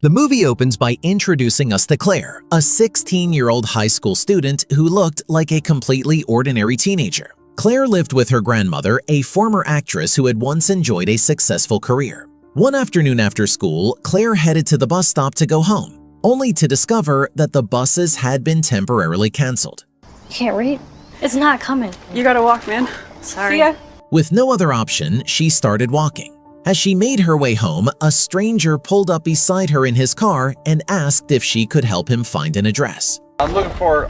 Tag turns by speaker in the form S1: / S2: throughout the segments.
S1: The movie opens by introducing us to Claire, a 16-year-old high school student who looked like a completely ordinary teenager. Claire lived with her grandmother, a former actress who had once enjoyed a successful career. One afternoon after school, Claire headed to the bus stop to go home, only to discover that the buses had been temporarily canceled.
S2: You can't read? It's not coming.
S3: You gotta walk, man.
S2: Sorry.
S3: See ya.
S1: With no other option, she started walking. As she made her way home, a stranger pulled up beside her in his car and asked if she could help him find an address.
S4: I'm looking for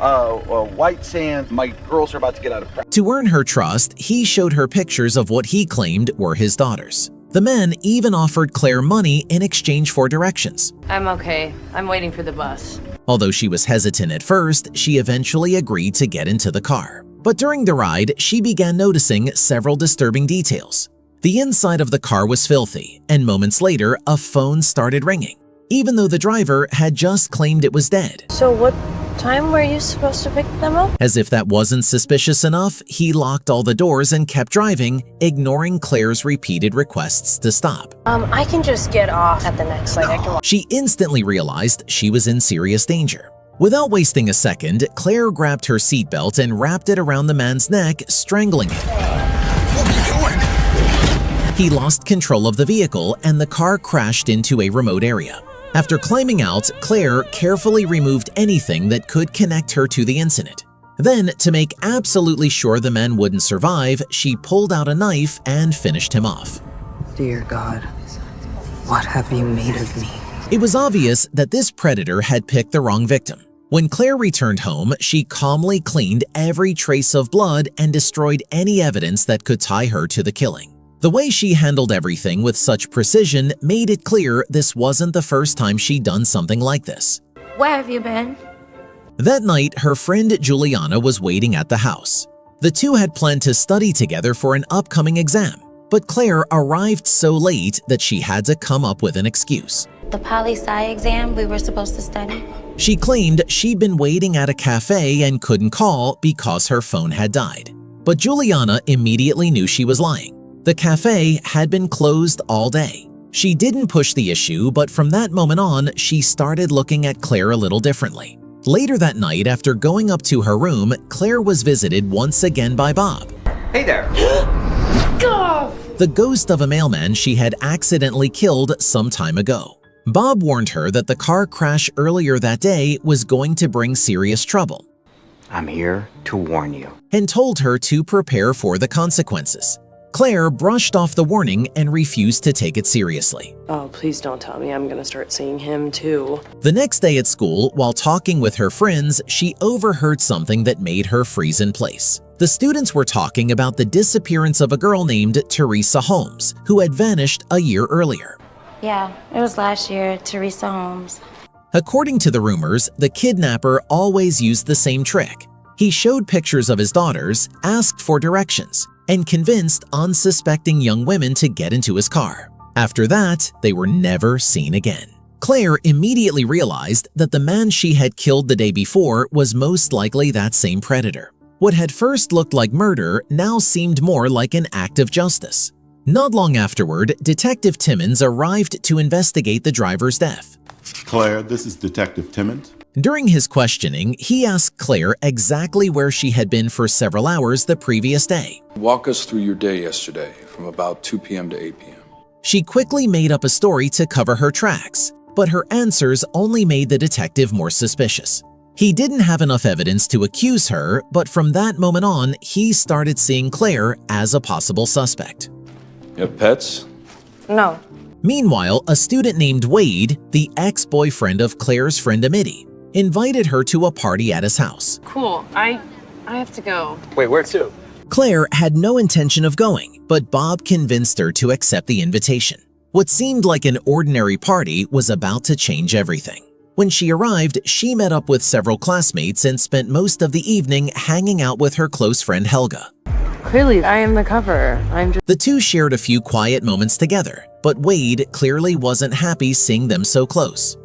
S4: white sand. My girls are about to get out of practice.
S1: To earn her trust, he showed her pictures of what he claimed were his daughters. The men even offered Claire money in exchange for directions.
S5: I'm okay. I'm waiting for the bus.
S1: Although she was hesitant at first, she eventually agreed to get into the car. But during the ride, she began noticing several disturbing details. The inside of the car was filthy, and moments later, a phone started ringing, even though the driver had just claimed it was dead.
S2: So what time were you supposed to pick them up?
S1: As if that wasn't suspicious enough, he locked all the doors and kept driving, ignoring Claire's repeated requests to stop.
S2: I can just get off at the next light. I can walk.
S1: She instantly realized she was in serious danger. Without wasting a second, Claire grabbed her seatbelt and wrapped it around the man's neck, strangling him.
S4: What are you doing?
S1: He lost control of the vehicle and the car crashed into a remote area. After climbing out, Claire carefully removed anything that could connect her to the incident. Then, to make absolutely sure the man wouldn't survive, she pulled out a knife and finished him off.
S6: Dear God, what have you made of me?
S1: It was obvious that this predator had picked the wrong victim. When Claire returned home, she calmly cleaned every trace of blood and destroyed any evidence that could tie her to the killing. The way she handled everything with such precision made it clear this wasn't the first time she'd done something like this.
S2: Where have you been?
S1: That night, her friend Juliana was waiting at the house. The two had planned to study together for an upcoming exam, but Claire arrived so late that she had to come up with an excuse.
S7: The poli-sci exam we were supposed to study.
S1: She claimed she'd been waiting at a cafe and couldn't call because her phone had died. But Juliana immediately knew she was lying. The cafe had been closed all day. She didn't push the issue, but from that moment on, she started looking at Claire a little differently. Later that night, after going up to her room, Claire was visited once again by Bob.
S4: Hey there.
S1: The ghost of a mailman she had accidentally killed some time ago. Bob warned her that the car crash earlier that day was going to bring serious trouble.
S8: I'm here to warn you.
S1: And told her to prepare for the consequences. Claire brushed off the warning and refused to take it seriously.
S3: Oh, please don't tell me I'm gonna start seeing him too.
S1: The next day at school, while talking with her friends, she overheard something that made her freeze in place. The students were talking about the disappearance of a girl named Teresa Holmes, who had vanished a year earlier.
S7: Yeah, it was last year, Teresa Holmes.
S1: According to the rumors, the kidnapper always used the same trick. He showed pictures of his daughters, asked for directions, and convinced unsuspecting young women to get into his car. After that, they were never seen again. Claire immediately realized that the man she had killed the day before was most likely that same predator. What had first looked like murder now seemed more like an act of justice. Not long afterward, Detective Timmons arrived to investigate the driver's death.
S9: Claire, this is Detective Timmons.
S1: During his questioning, he asked Claire exactly where she had been for several hours the previous day.
S10: Walk us through your day yesterday from about 2 p.m. to 8 p.m.
S1: She quickly made up a story to cover her tracks, but her answers only made the detective more suspicious. He didn't have enough evidence to accuse her, but from that moment on, he started seeing Claire as a possible suspect.
S10: You have pets?
S2: No.
S1: Meanwhile, a student named Wade, the ex-boyfriend of Claire's friend Amity, invited her to a party at his house.
S3: Cool. I have to go.
S4: Wait, where to?
S1: Claire had no intention of going, but Bob convinced her to accept the invitation. What seemed like an ordinary party was about to change everything. When she arrived, she met up with several classmates and spent most of the evening hanging out with her close friend Helga.
S3: Clearly, I am the cover.
S1: The two shared a few quiet moments together, but Wade clearly wasn't happy seeing them so close.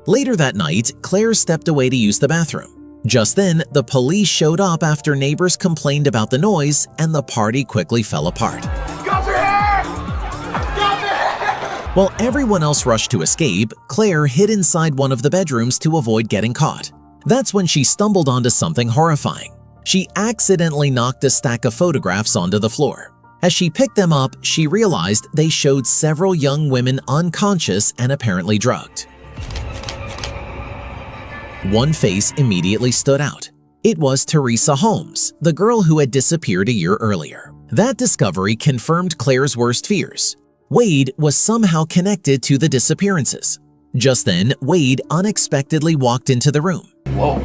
S1: Later that night, Claire stepped away to use the bathroom. Just then, the police showed up after neighbors complained about the noise, and the party quickly fell apart. While everyone else rushed to escape, Claire hid inside one of the bedrooms to avoid getting caught. That's when she stumbled onto something horrifying. She accidentally knocked a stack of photographs onto the floor. As she picked them up, she realized they showed several young women unconscious and apparently drugged. One face immediately stood out. It was Teresa Holmes, the girl who had disappeared a year earlier. That discovery confirmed Claire's worst fears. Wade was somehow connected to the disappearances. Just then, Wade unexpectedly walked into the room.
S3: Whoa.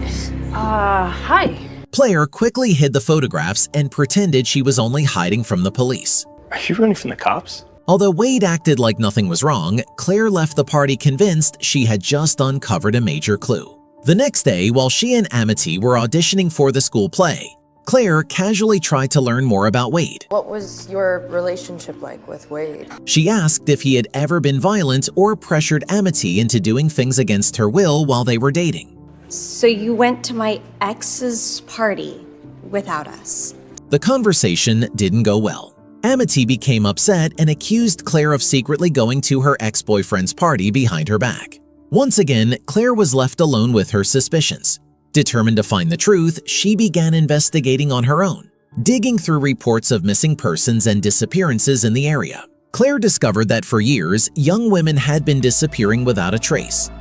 S3: Hi.
S1: Claire quickly hid the photographs and pretended she was only hiding from the police.
S11: Are you running from the cops?
S1: Although Wade acted like nothing was wrong, Claire left the party convinced she had just uncovered a major clue. The next day, while she and Amity were auditioning for the school play, Claire casually tried to learn more about Wade.
S2: What was your relationship like with Wade?
S1: She asked if he had ever been violent or pressured Amity into doing things against her will while they were dating.
S12: So you went to my ex's party without us.
S1: The conversation didn't go well. Amity became upset and accused Claire of secretly going to her ex-boyfriend's party behind her back. Once again, Claire was left alone with her suspicions. Determined to find the truth, she began investigating on her own, digging through reports of missing persons and disappearances in the area. Claire discovered that for years, young women had been disappearing without a trace.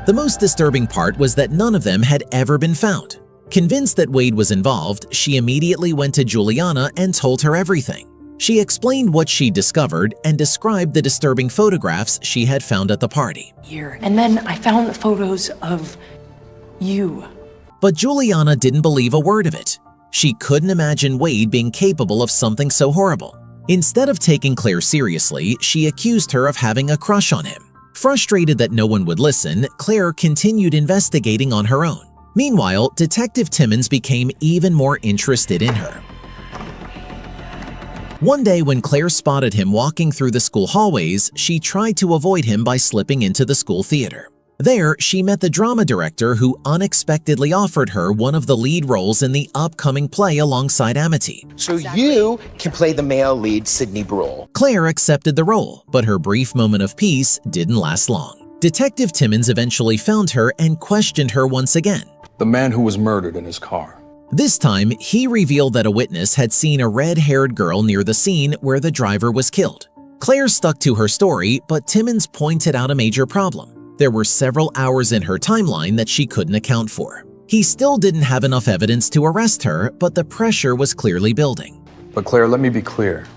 S1: The most disturbing part was that none of them had ever been found. Convinced that Wade was involved, she immediately went to Juliana and told her everything. She explained what she discovered and described the disturbing photographs she had found at the party.
S3: And then I found the photos of you.
S1: But Juliana didn't believe a word of it. She couldn't imagine Wade being capable of something so horrible. Instead of taking Claire seriously, she accused her of having a crush on him. Frustrated that no one would listen, Claire continued investigating on her own. Meanwhile, Detective Timmons became even more interested in her. One day when Claire spotted him walking through the school hallways, she tried to avoid him by slipping into the school theater. There, she met the drama director who unexpectedly offered her one of the lead roles in the upcoming play alongside Amity.
S13: So you can play the male lead, Sidney Brule.
S1: Claire accepted the role, but her brief moment of peace didn't last long. Detective Timmons eventually found her and questioned her once again.
S10: The man who was murdered in his car.
S1: This time, he revealed that a witness had seen a red-haired girl near the scene where the driver was killed. Claire stuck to her story, but Timmons pointed out a major problem. There were several hours in her timeline that she couldn't account for. He still didn't have enough evidence to arrest her, but the pressure was clearly building.
S10: But Claire, let me be clear.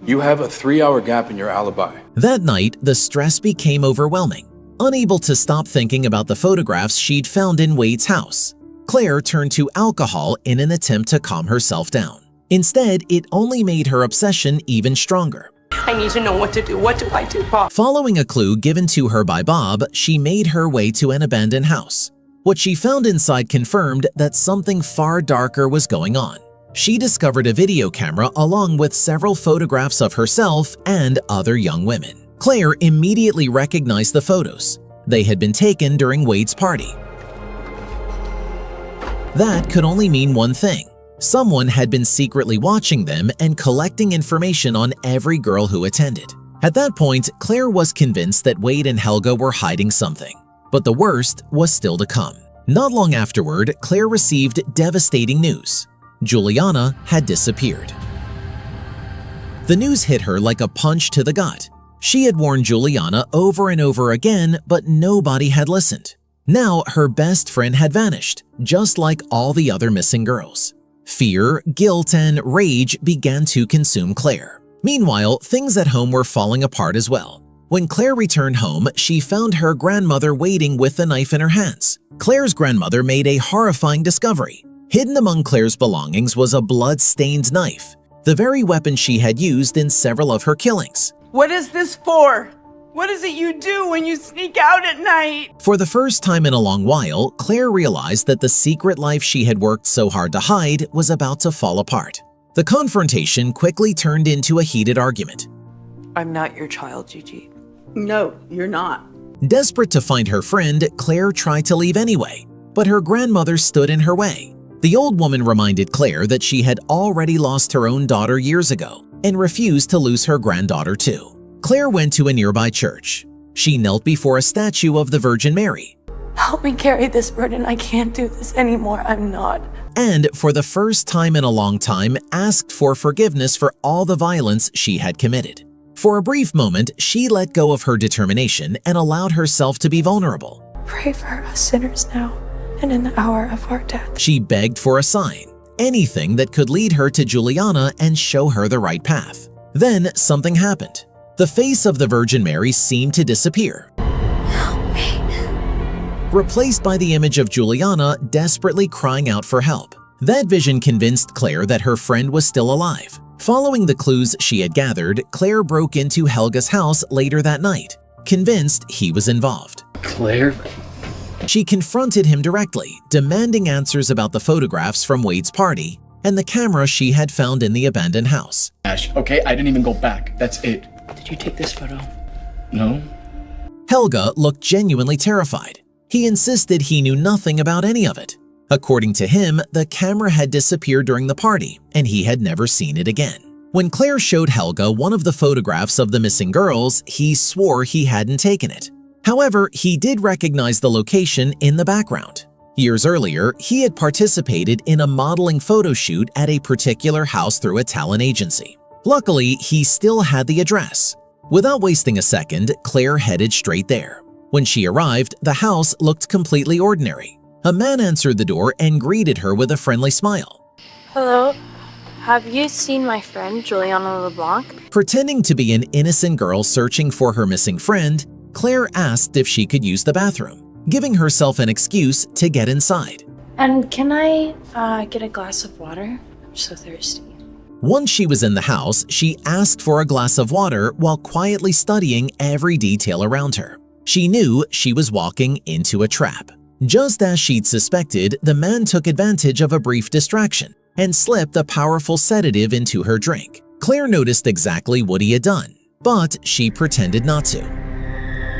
S10: You have a 3-hour gap in your alibi.
S1: That night, the stress became overwhelming. Unable to stop thinking about the photographs she'd found in Wade's house, Claire turned to alcohol in an attempt to calm herself down. Instead, it only made her obsession even stronger.
S3: I need to know what to do. What do I do, Bob?
S1: Following a clue given to her by Bob, she made her way to an abandoned house. What she found inside confirmed that something far darker was going on. She discovered a video camera along with several photographs of herself and other young women. Claire immediately recognized the photos. They had been taken during Wade's party. That could only mean one thing. Someone had been secretly watching them and collecting information on every girl who attended. At that point, Claire was convinced that Wade and Helga were hiding something. But the worst was still to come. Not long afterward, Claire received devastating news. Juliana had disappeared. The news hit her like a punch to the gut. She had warned Juliana over and over again, but nobody had listened. Now her best friend had vanished, just like all the other missing girls. Fear, guilt, and rage began to consume Claire. Meanwhile, things at home were falling apart as well. When Claire returned home, she found her grandmother waiting with a knife in her hands. Claire's grandmother made a horrifying discovery. Hidden among Claire's belongings was a blood-stained knife, the very weapon she had used in several of her killings.
S14: What is this for? What is it you do when you sneak out at night?
S1: For the first time in a long while, Claire realized that the secret life she had worked so hard to hide was about to fall apart. The confrontation quickly turned into a heated argument.
S3: I'm not your child, Gigi.
S14: No, you're not.
S1: Desperate to find her friend, Claire tried to leave anyway, but her grandmother stood in her way. The old woman reminded Claire that she had already lost her own daughter years ago and refused to lose her granddaughter too. Claire went to a nearby church. She knelt before a statue of the Virgin Mary.
S3: Help me carry this burden. I can't do this anymore. I'm not.
S1: And for the first time in a long time, asked for forgiveness for all the violence she had committed. For a brief moment, she let go of her determination and allowed herself to be vulnerable.
S3: Pray for us sinners now and in the hour of our death.
S1: She begged for a sign, anything that could lead her to Juliana and show her the right path. Then something happened. The face of the Virgin Mary seemed to disappear, replaced by the image of Juliana desperately crying out for help. That vision convinced Claire that her friend was still alive. Following the clues she had gathered, Claire broke into Helga's house later that night, convinced he was involved.
S11: Claire?
S1: She confronted him directly, demanding answers about the photographs from Wade's party and the camera she had found in the abandoned house.
S11: Ash, okay, I didn't even go back. That's it.
S3: Did you take this photo?
S11: No.
S1: Helga looked genuinely terrified. He insisted he knew nothing about any of it. According to him, the camera had disappeared during the party, and he had never seen it again. When Claire showed Helga one of the photographs of the missing girls, he swore he hadn't taken it. However, he did recognize the location in the background. Years earlier, he had participated in a modeling photo shoot at a particular house through a talent agency. Luckily, he still had the address. Without wasting a second, Claire headed straight there. When she arrived, the house looked completely ordinary. A man answered the door and greeted her with a friendly smile.
S15: Hello, have you seen my friend Juliana LeBlanc?
S1: Pretending to be an innocent girl searching for her missing friend, Claire asked if she could use the bathroom, giving herself an excuse to get inside.
S15: And can I get a glass of water? I'm so thirsty.
S1: Once she was in the house, she asked for a glass of water while quietly studying every detail around her. She knew she was walking into a trap. Just as she'd suspected, the man took advantage of a brief distraction and slipped a powerful sedative into her drink. Claire noticed exactly what he had done, but she pretended not to.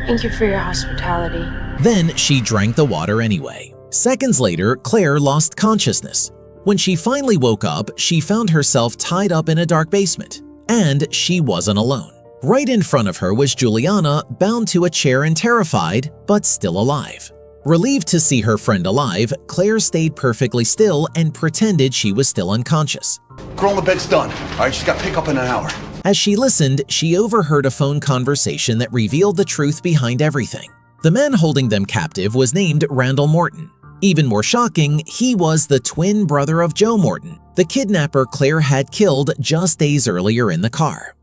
S15: Thank you for your hospitality.
S1: Then she drank the water anyway. Seconds later, Claire lost consciousness. When she finally woke up, she found herself tied up in a dark basement, and she wasn't alone. Right in front of her was Juliana, bound to a chair and terrified, but still alive. Relieved to see her friend alive, Claire stayed perfectly still and pretended she was still unconscious.
S4: Girl on the bed's done. All right, she's got pickup in an hour.
S1: As she listened, she overheard a phone conversation that revealed the truth behind everything. The man holding them captive was named Randall Morton. Even more shocking, he was the twin brother of Joe Morton, the kidnapper Claire had killed just days earlier in the car.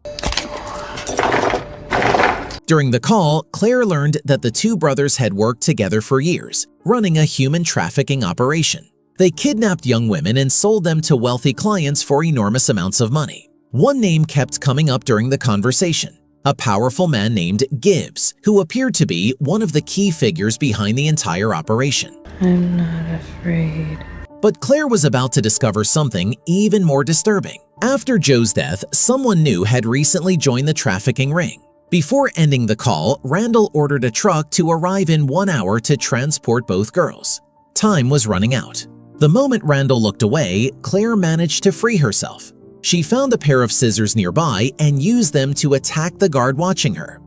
S1: During the call, Claire learned that the two brothers had worked together for years, running a human trafficking operation. They kidnapped young women and sold them to wealthy clients for enormous amounts of money. One name kept coming up during the conversation, a powerful man named Gibbs, who appeared to be one of the key figures behind the entire operation.
S3: I'm not afraid.
S1: But Claire was about to discover something even more disturbing. After Joe's death, someone new had recently joined the trafficking ring. Before ending the call, Randall ordered a truck to arrive in 1 hour to transport both girls. Time was running out. The moment Randall looked away, Claire managed to free herself. She found a pair of scissors nearby and used them to attack the guard watching her.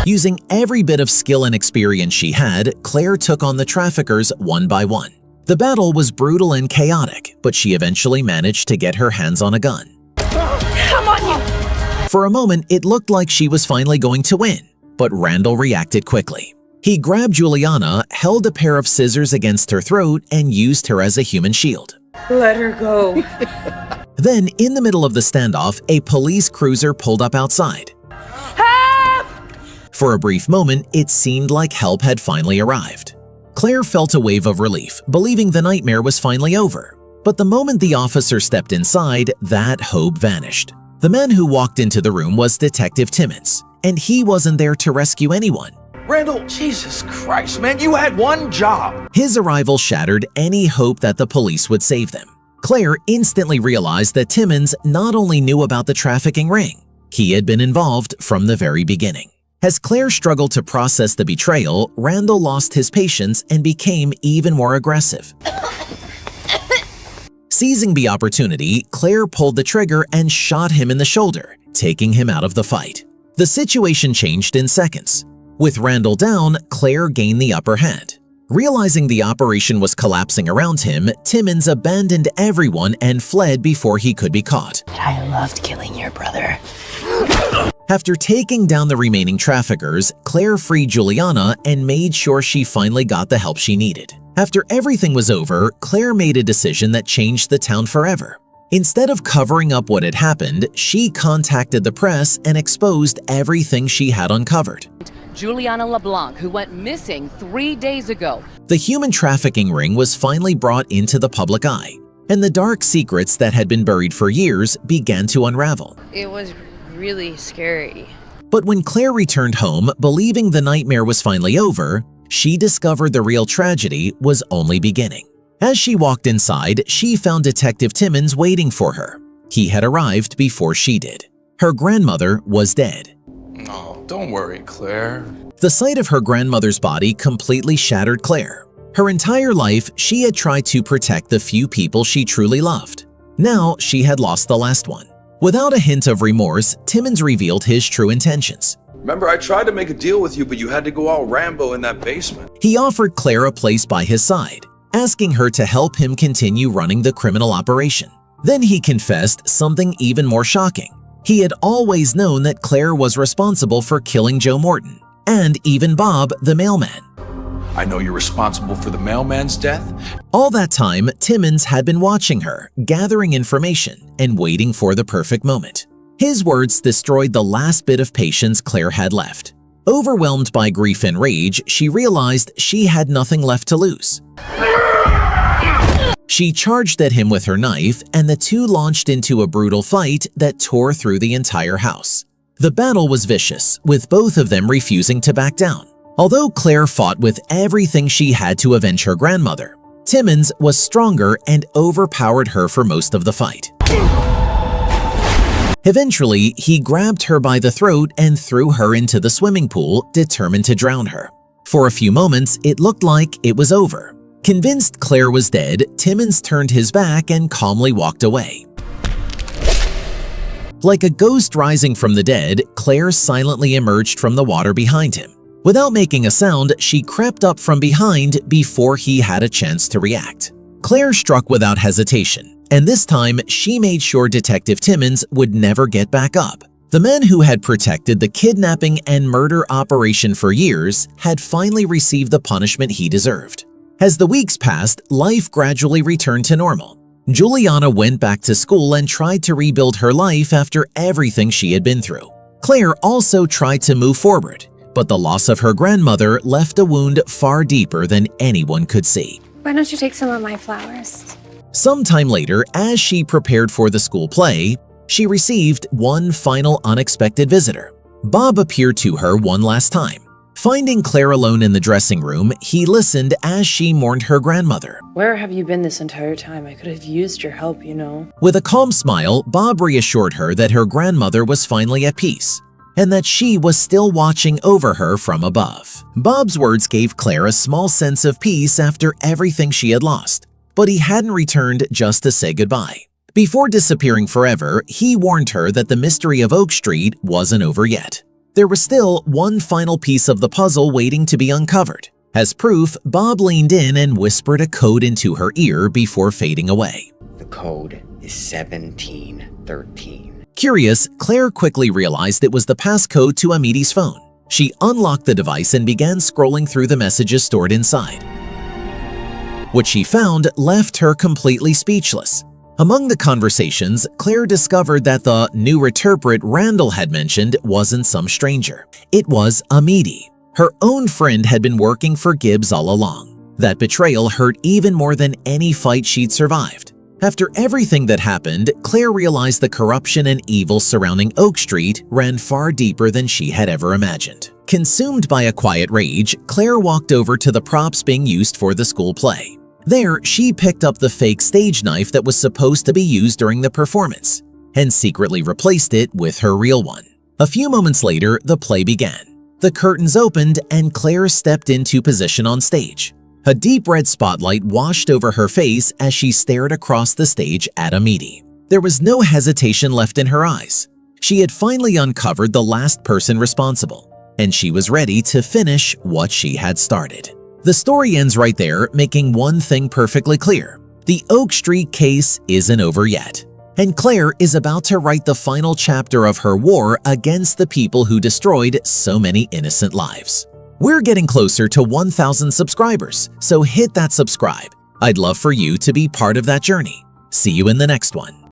S1: Using every bit of skill and experience she had, Claire took on the traffickers one by one. The battle was brutal and chaotic, but she eventually managed to get her hands on a gun.
S14: Come on, you!
S1: For a moment, it looked like she was finally going to win, but Randall reacted quickly. He grabbed Juliana, held a pair of scissors against her throat, and used her as a human shield.
S14: Let her go.
S1: Then, in the middle of the standoff, a police cruiser pulled up outside.
S14: Help!
S1: For a brief moment, it seemed like help had finally arrived. Claire felt a wave of relief, believing the nightmare was finally over. But the moment the officer stepped inside, that hope vanished. The man who walked into the room was Detective Timmons, and he wasn't there to rescue anyone.
S13: Randall, Jesus Christ, man, you had one job.
S1: His arrival shattered any hope that the police would save them. Claire instantly realized that Timmons not only knew about the trafficking ring, he had been involved from the very beginning. As Claire struggled to process the betrayal, Randall lost his patience and became even more aggressive. Seizing the opportunity, Claire pulled the trigger and shot him in the shoulder, taking him out of the fight. The situation changed in seconds. With Randall down, Claire gained the upper hand. Realizing the operation was collapsing around him, Timmons abandoned everyone and fled before he could be caught.
S3: I loved killing your brother.
S1: After taking down the remaining traffickers, Claire freed Juliana and made sure she finally got the help she needed. After everything was over, Claire made a decision that changed the town forever. Instead of covering up what had happened, she contacted the press and exposed everything she had uncovered.
S5: Juliana LeBlanc, who went missing 3 days ago.
S1: The human trafficking ring was finally brought into the public eye, and the dark secrets that had been buried for years began to unravel.
S2: It was really scary.
S1: But when Claire returned home, believing the nightmare was finally over, she discovered the real tragedy was only beginning. As she walked inside, she found Detective Timmons waiting for her. He had arrived before she did. Her grandmother was dead.
S10: Oh, don't worry, Claire.
S1: The sight of her grandmother's body completely shattered Claire. Her entire life, she had tried to protect the few people she truly loved. Now, she had lost the last one. Without a hint of remorse, Timmons revealed his true intentions.
S10: Remember, I tried to make a deal with you, but you had to go all Rambo in that basement.
S1: He offered Claire a place by his side, asking her to help him continue running the criminal operation. Then he confessed something even more shocking. He had always known that Claire was responsible for killing Joe Morton, and even Bob, the mailman.
S10: I know you're responsible for the mailman's death.
S1: All that time, Timmons had been watching her, gathering information, and waiting for the perfect moment. His words destroyed the last bit of patience Claire had left. Overwhelmed by grief and rage, she realized she had nothing left to lose. She charged at him with her knife, and the two launched into a brutal fight that tore through the entire house. The battle was vicious, with both of them refusing to back down. Although Claire fought with everything she had to avenge her grandmother, Timmons was stronger and overpowered her for most of the fight. Eventually, he grabbed her by the throat and threw her into the swimming pool, determined to drown her. For a few moments, it looked like it was over. Convinced Claire was dead, Timmons turned his back and calmly walked away. Like a ghost rising from the dead, Claire silently emerged from the water behind him. Without making a sound, she crept up from behind before he had a chance to react. Claire struck without hesitation, and this time she made sure Detective Timmons would never get back up. The man who had protected the kidnapping and murder operation for years had finally received the punishment he deserved. As the weeks passed, life gradually returned to normal. Juliana went back to school and tried to rebuild her life after everything she had been through. Claire also tried to move forward, but the loss of her grandmother left a wound far deeper than anyone could see.
S12: Why don't you take some of my flowers?
S1: Sometime later, as she prepared for the school play, she received one final unexpected visitor. Bob appeared to her one last time. Finding Claire alone in the dressing room, he listened as she mourned her grandmother.
S3: Where have you been this entire time? I could have used your help, you know.
S1: With a calm smile, Bob reassured her that her grandmother was finally at peace, and that she was still watching over her from above. Bob's words gave Claire a small sense of peace after everything she had lost, but he hadn't returned just to say goodbye. Before disappearing forever, he warned her that the mystery of Oak Street wasn't over yet. There was still one final piece of the puzzle waiting to be uncovered. As proof, Bob leaned in and whispered a code into her ear before fading away.
S8: The code is 1713.
S1: Curious, Claire quickly realized it was the passcode to Amity's phone. She unlocked the device and began scrolling through the messages stored inside. What she found left her completely speechless. Among the conversations, Claire discovered that the new interpret Randall had mentioned wasn't some stranger. It was Amity. Her own friend had been working for Gibbs all along. That betrayal hurt even more than any fight she'd survived. After everything that happened, Claire realized the corruption and evil surrounding Oak Street ran far deeper than she had ever imagined. Consumed by a quiet rage, Claire walked over to the props being used for the school play. There, she picked up the fake stage knife that was supposed to be used during the performance and secretly replaced it with her real one. A few moments later, the play began. The curtains opened and Claire stepped into position on stage. A deep red spotlight washed over her face as she stared across the stage at Amity. There was no hesitation left in her eyes. She had finally uncovered the last person responsible, and she was ready to finish what she had started. The story ends right there, making one thing perfectly clear. The Oak Street case isn't over yet, and Claire is about to write the final chapter of her war against the people who destroyed so many innocent lives. We're getting closer to 1,000 subscribers, so hit that subscribe. I'd love for you to be part of that journey. See you in the next one.